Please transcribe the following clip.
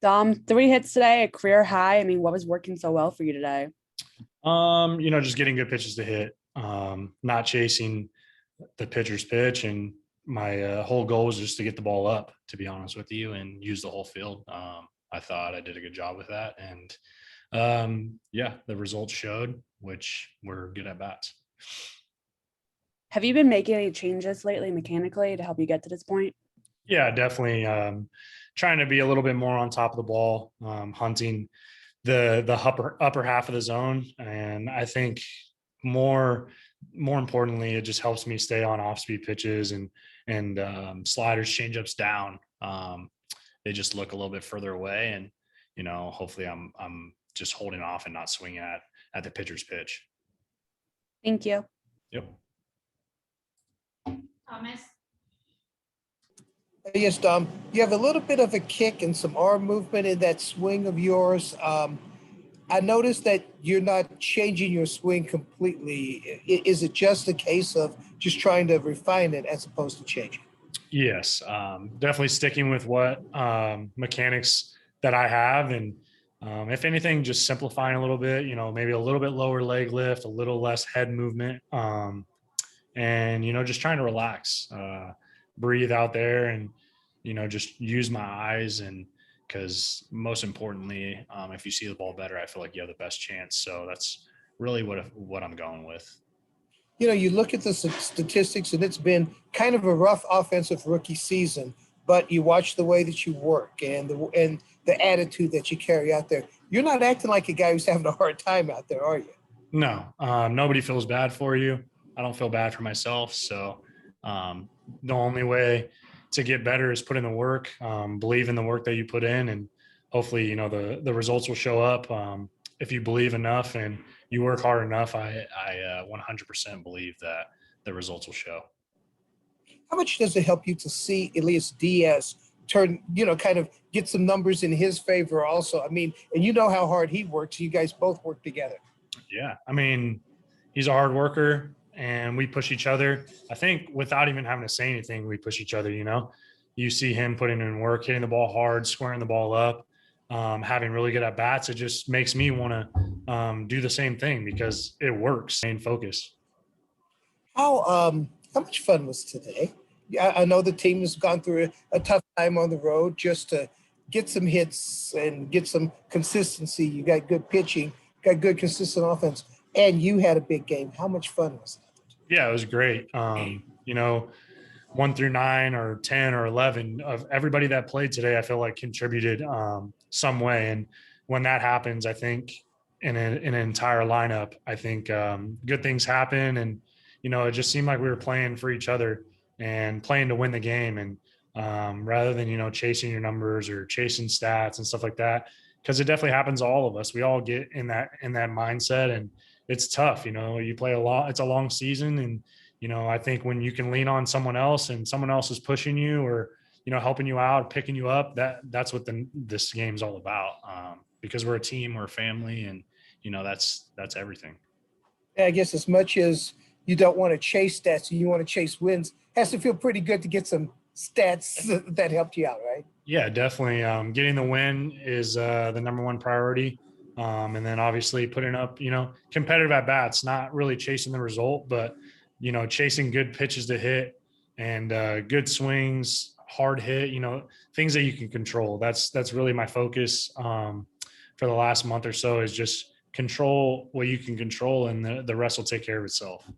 Dom, 3 hits today, a career high. I mean, what was working so well for you today? Just getting good pitches to hit, not chasing the pitcher's pitch. And my whole goal was just to get the ball up, to be honest with you, and use the whole field. I thought I did a good job with that. And yeah, the results showed, which were good at bats. Have you been making any changes lately mechanically to help you get to this point? Yeah, definitely. Trying to be a little bit more on top of the ball, hunting the upper half of the zone, and I think more more importantly, it just helps me stay on off speed pitches and sliders, changeups down. They just look a little bit further away, and hopefully, I'm just holding off and not swinging at the pitcher's pitch. Thank you. Yep. Thomas. Yes, Dom. You have a little bit of a kick and some arm movement in that swing of yours. I noticed that you're not changing your swing completely. Is it just a case of just trying to refine it as opposed to changing? Yes, definitely sticking with what mechanics that I have, and if anything, just simplifying a little bit. Maybe a little bit lower leg lift, a little less head movement, and just trying to relax, breathe out there, and just use my eyes. And because most importantly, if you see the ball better, I feel like you have the best chance. So that's really what I'm going with. You look at the statistics, and it's been kind of a rough offensive rookie season. But you watch the way that you work and the attitude that you carry out there. You're not acting like a guy who's having a hard time out there, are you? No, nobody feels bad for you. I don't feel bad for myself. So the only way to get better is put in the work, believe in the work that you put in, and hopefully, the results will show up. If you believe enough and you work hard enough, I 100% believe that the results will show. How much does it help you to see Elias Diaz turn, kind of get some numbers in his favor also? I mean, and you know how hard he works. You guys both work together. Yeah. I mean, he's a hard worker and we push each other. I think without even having to say anything, we push each other. You see him putting in work, hitting the ball hard, squaring the ball up, having really good at bats. It just makes me want to do the same thing because it works. Main focus. How much fun was today? Yeah, I know the team has gone through a tough time on the road just to get some hits and get some consistency. You got good pitching, got good consistent offense, and you had a big game. How much fun was that? Yeah, it was great. 1 through 9 or 10 or 11 of everybody that played today, I feel like contributed some way. And when that happens, I think in an entire lineup, I think good things happen. And, it just seemed like we were playing for each other and playing to win the game. And rather than, chasing your numbers or chasing stats and stuff like that, because it definitely happens to all of us. We all get in that mindset, and it's tough. You play a lot, it's a long season. And, I think when you can lean on someone else and someone else is pushing you or, helping you out, picking you up, that's what this game's all about. Because we're a team, we're a family, and, that's everything. And I guess as much as you don't want to chase stats and you want to chase wins, it has to feel pretty good to get some stats that helped you out, right? Yeah, definitely. Getting the win is the number one priority. And then obviously putting up, competitive at bats, not really chasing the result, but, chasing good pitches to hit and good swings, hard hit, things that you can control. That's really my focus for the last month or so, is just control what you can control, and the rest will take care of itself.